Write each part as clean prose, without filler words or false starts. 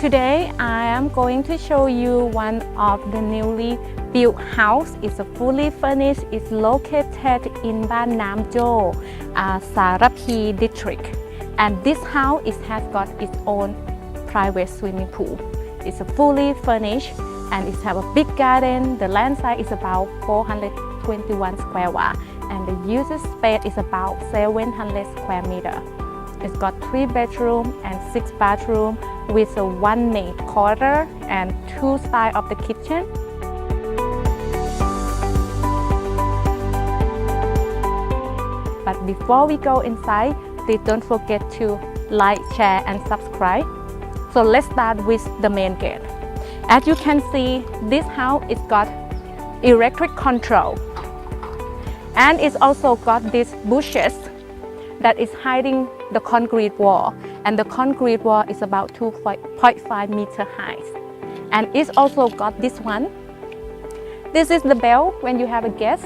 Today I am going to show you one of the newly built house. It's a fully furnished. It's located in Baht Nam Jo, Sarapi district. And this house has got its own private swimming pool. It's a fully furnished and it has a big garden. The land size is about 421 square watt and the usage space is about 700 square meter. It's got 3 bedrooms and 6 bathrooms with a 1 maid quarter and 2 sides of the kitchen. But before we go inside, please don't forget to like, share and subscribe. So let's start with the main gate. As you can see, this house is got electric control and it's also got these bushes that is hiding the concrete wall, and the concrete wall is about 2.5 meter high. And it's also got this one. This is the bell when you have a guest.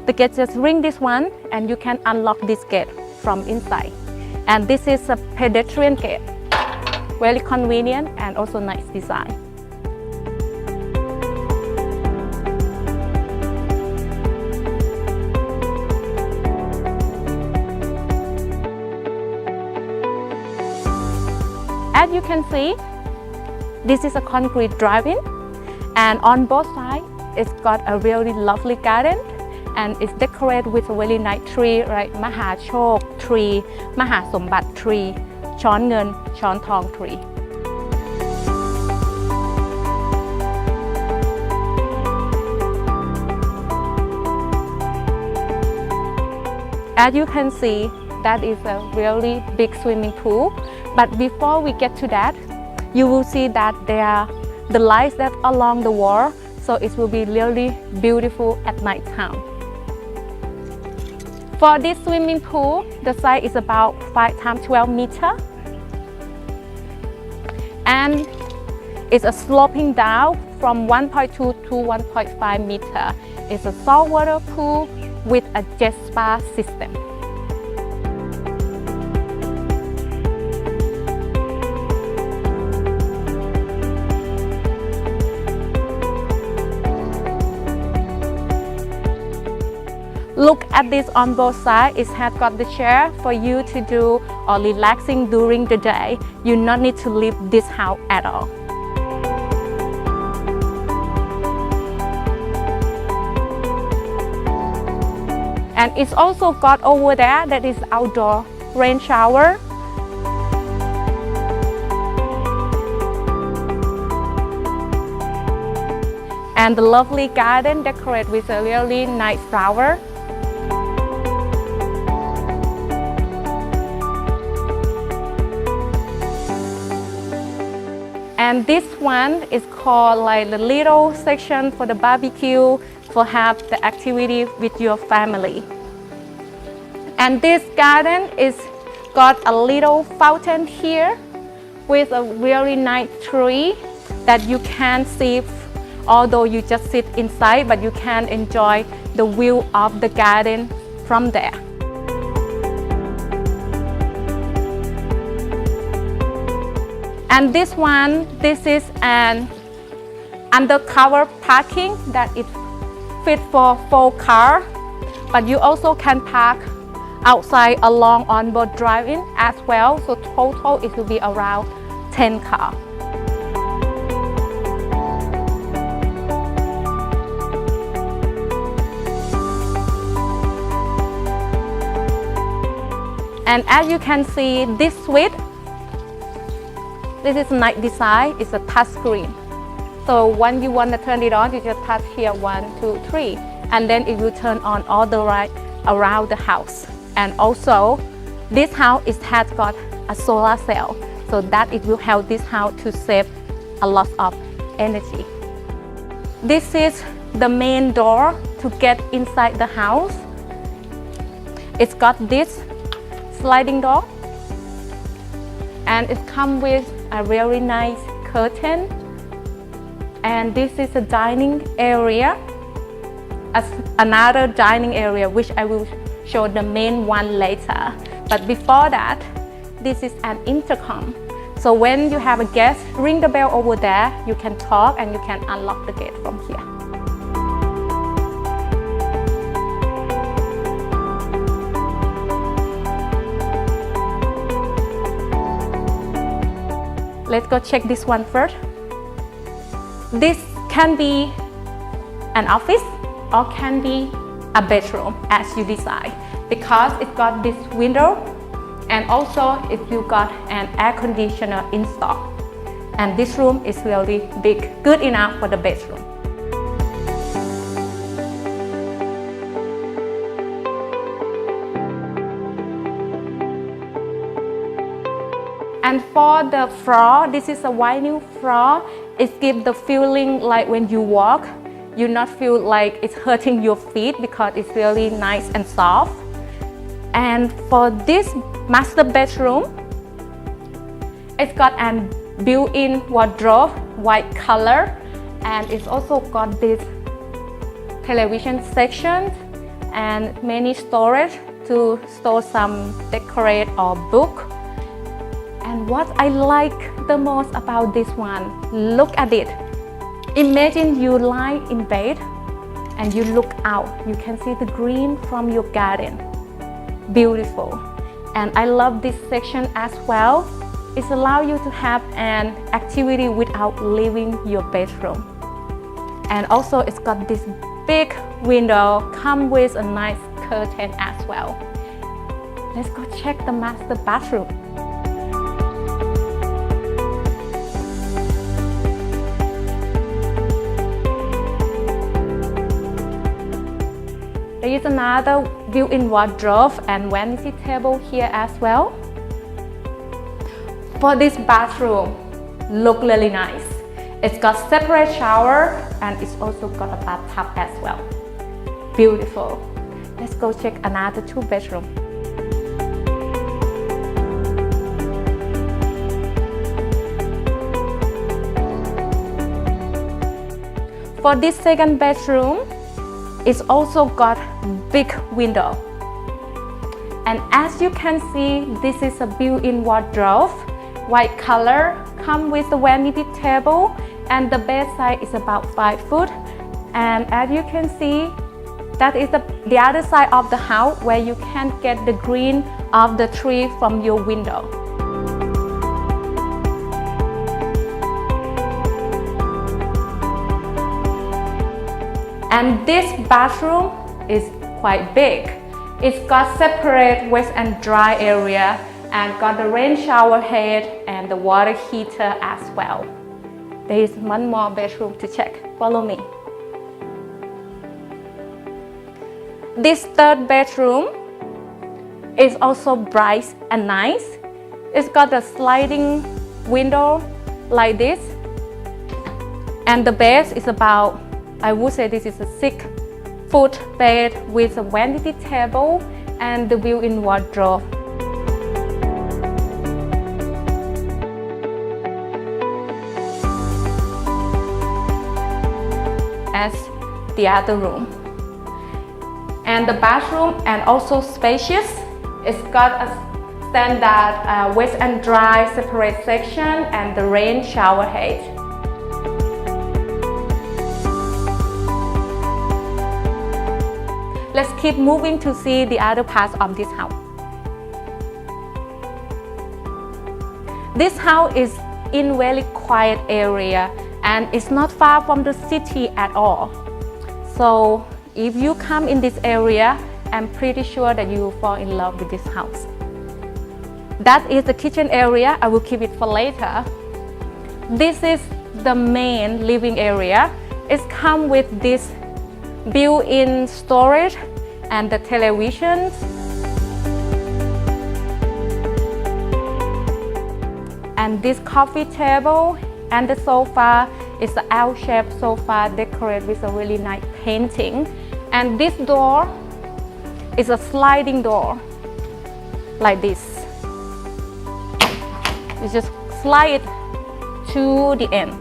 The gate just ring this one and you can unlock this gate from inside. And this is a pedestrian gate. Very convenient and also nice design. As you can see, this is a concrete drive-in, and on both sides, it's got a really lovely garden, and it's decorated with a really nice tree like Maha Chok tree, Maha Sombat tree, Chon Ngeun, Chon Thong tree. As you can see, that is a really big swimming pool. But before we get to that, you will see that there are the lights that along the wall, so it will be really beautiful at night time. For this swimming pool, the size is about 5 times 12 meters. And it's a sloping down from 1.2 to 1.5 meters. It's a saltwater pool with a jet spa system. Look at this on both sides. It has got the chair for you to do or relaxing during the day. You not need to leave this house at all. And it's also got over there that is outdoor rain shower. And the lovely garden decorated with a really nice flower. And this one is called like the little section for the barbecue, for have the activity with your family. And this garden is got a little fountain here with a really nice tree that you can see, although you just sit inside, but you can enjoy the view of the garden from there. And this one, this is an undercover parking that is fit for 4 cars, but you also can park outside along onboard drive-in as well, so total it will be around 10 cars. And as you can see, this suite, this is a nice design. It's a touch screen. So when you want to turn it on, you just touch here 1, 2, 3, and then it will turn on all the light around the house. And also, this house has got a solar cell, so that it will help this house to save a lot of energy. This is the main door to get inside the house. It's got this sliding door, and it comes with a very nice curtain. And this is a dining area, another dining area which I will show the main one later. But before that, this is an intercom. So when you have a guest, ring the bell over there, you can talk and you can unlock the gate from here. Let's go check this one first. This can be an office or can be a bedroom as you decide, because it got this window and also if you got an air conditioner installed. And this room is really big, good enough for the bedroom. And for the floor, this is a vinyl floor. It gives the feeling like when you walk, you not feel like it's hurting your feet because it's really nice and soft. And for this master bedroom, it's got an built-in wardrobe, white color, and it's also got this television section and many storage to store some decorate or book. And what I like the most about this one, look at it. Imagine you lie in bed and you look out. You can see the green from your garden. Beautiful. And I love this section as well. It allows you to have an activity without leaving your bedroom. And also it's got this big window, come with a nice curtain as well. Let's go check the master bathroom. There is another built-in wardrobe and vanity table here as well. For this bathroom, look really nice. It's got separate shower and it's also got a bathtub as well. Beautiful. Let's go check another 2-bedroom. For this 2nd bedroom, it's also got big window. And as you can see, this is a built-in wardrobe, white color, come with the vanity table, and the bedside is about 5 foot. And as you can see, that is the other side of the house where you can get the green of the tree from your window. And this bathroom is quite big. It's got separate wet and dry area and got the rain shower head and the water heater as well. There is one more bedroom to check. Follow me. This 3rd bedroom is also bright and nice. It's got a sliding window like this. And the bed is about, I would say this is a 6-foot bed with a vanity table and the built-in wardrobe. As the other room. And the bathroom and also spacious. It's got a standard wet and dry separate section and the rain shower head. Let's keep moving to see the other parts of this house. This house is in very quiet area and it's not far from the city at all. So if you come in this area, I'm pretty sure that you will fall in love with this house. That is the kitchen area. I will keep it for later. This is the main living area. It's come with this built-in storage and the television. And this coffee table and the sofa is an L-shaped sofa decorated with a really nice painting. And this door is a sliding door like this. You just slide it to the end.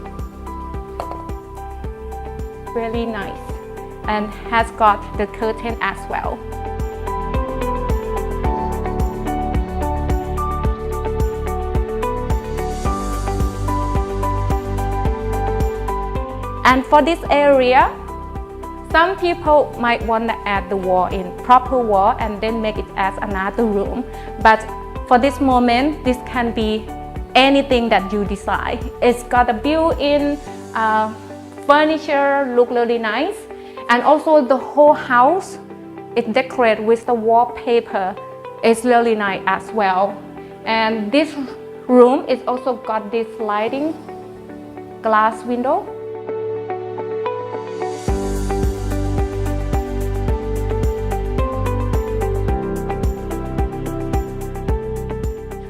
Really nice. And has got the curtain as well. And for this area, some people might want to add the wall in proper wall and then make it as another room. But for this moment, this can be anything that you decide. It's got a built-in furniture, look really nice. And also the whole house is decorated with the wallpaper. It's really nice as well. And this room is also got this sliding glass window.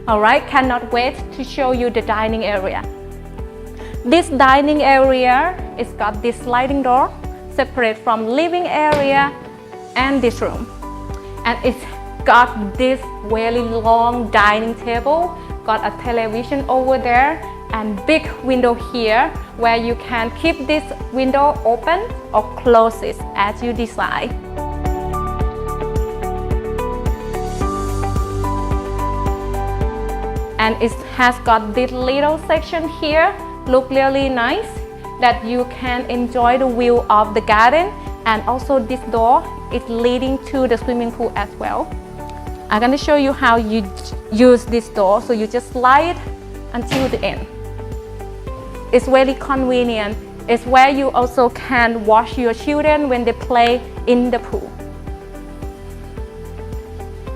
Alright, cannot wait to show you the dining area. This dining area is got this sliding door separate from living area and this room. And it's got this really long dining table, got a television over there and big window here where you can keep this window open or close it as you decide. And it has got this little section here, look really nice, that you can enjoy the view of the garden. And also this door is leading to the swimming pool as well. I'm going to show you how you use this door. So you just slide until the end. It's very convenient. It's where you also can watch your children when they play in the pool.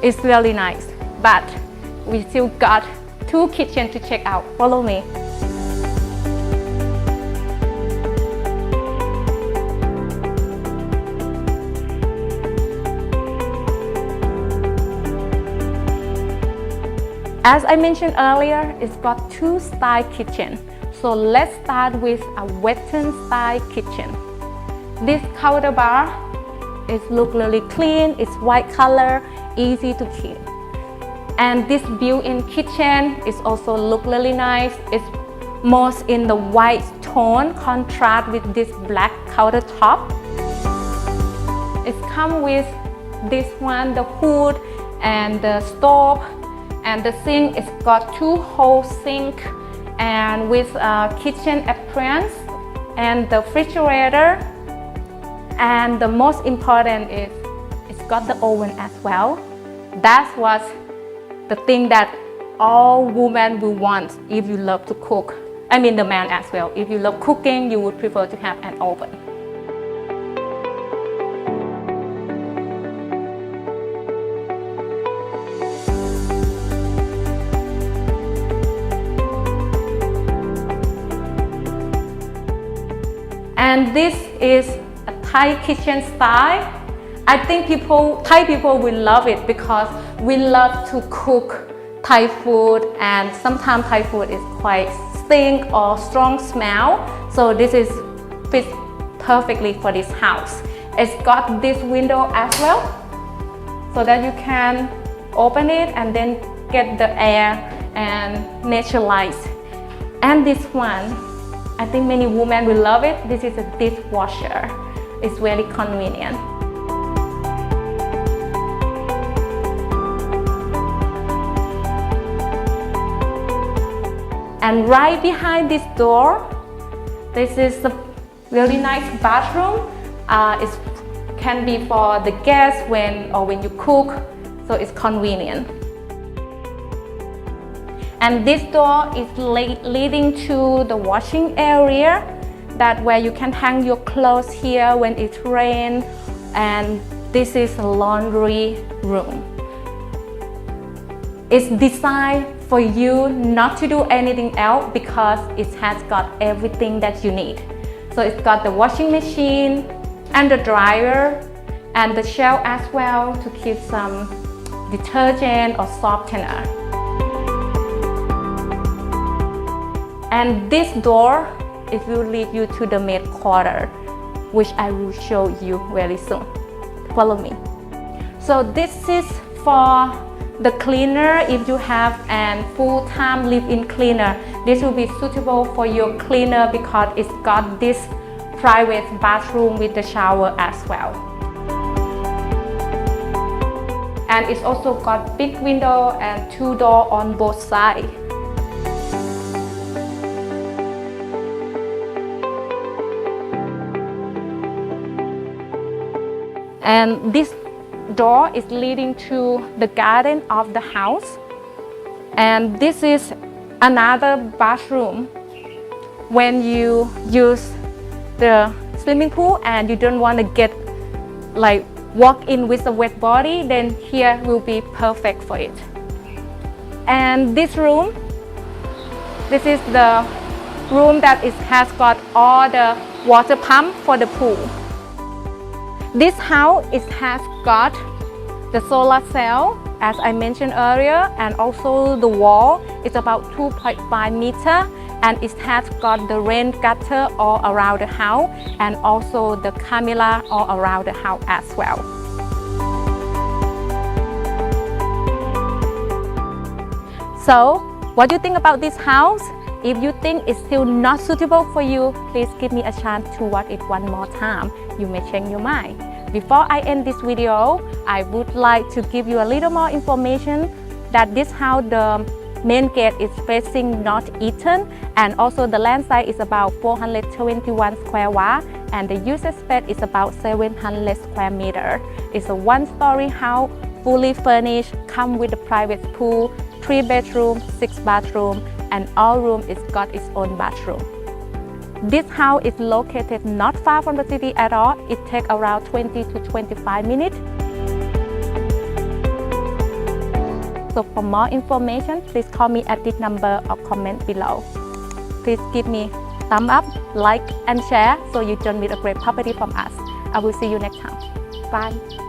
It's really nice, but we still got 2 kitchens to check out. Follow me. As I mentioned earlier, it's got 2 style kitchen. So let's start with a Western style kitchen. This counter bar is look really clean. It's white color, easy to clean. And this built-in kitchen is also look really nice. It's most in the white tone, contrast with this black countertop. It's come with this one, the hood and the stove, and the sink. It's got 2-hole sink and with kitchen appliance and the refrigerator. And the most important is it's got the oven as well. That's what the thing that all women will want if you love to cook. I mean the man as well. If you love cooking, you would prefer to have an oven. And this is a Thai kitchen style. I think Thai people will love it because we love to cook Thai food, and sometimes Thai food is quite stink or strong smell. So this is fits perfectly for this house. It's got this window as well, so that you can open it and then get the air and natural light. And this one, I think many women will love it. This is a dishwasher. It's very convenient. And right behind this door, this is a really nice bathroom. It can be for the guests when you cook, so it's convenient. And this door is leading to the washing area, that where you can hang your clothes here when it rains. And this is a laundry room. It's designed for you not to do anything else because it has got everything that you need. So it's got the washing machine and the dryer and the shelf as well to keep some detergent or softener. And this door, it will lead you to the maid quarter, which I will show you very soon. Follow me. So this is for the cleaner. If you have a full-time live-in cleaner, this will be suitable for your cleaner because it's got this private bathroom with the shower as well. And it's also got big window and 2 doors on both sides. And this door is leading to the garden of the house. And this is another bathroom. When you use the swimming pool and you don't want to get like walk in with a wet body, then here will be perfect for it. And this room, this is the room that has got all the water pump for the pool. This house has got the solar cell, as I mentioned earlier, and also the wall is about 2.5 meters, and it has got the rain gutter all around the house, and also the camera all around the house as well. So, what do you think about this house? If you think it's still not suitable for you, please give me a chance to watch it one more time. You may change your mind. Before I end this video, I would like to give you a little more information that this house, the main gate is facing northeastern, and also the land size is about 421 square watt, and the usage space is about 700 square meter. It's a one-story house, fully furnished, come with a private pool, 3 bedrooms, 6 bathrooms, and all rooms is got its own bathroom. This house is located not far from the city at all. It takes around 20 to 25 minutes. So for more information, please call me at this number or comment below. Please give me thumbs up, like and share so you don't miss a great property from us. I will see you next time. Bye.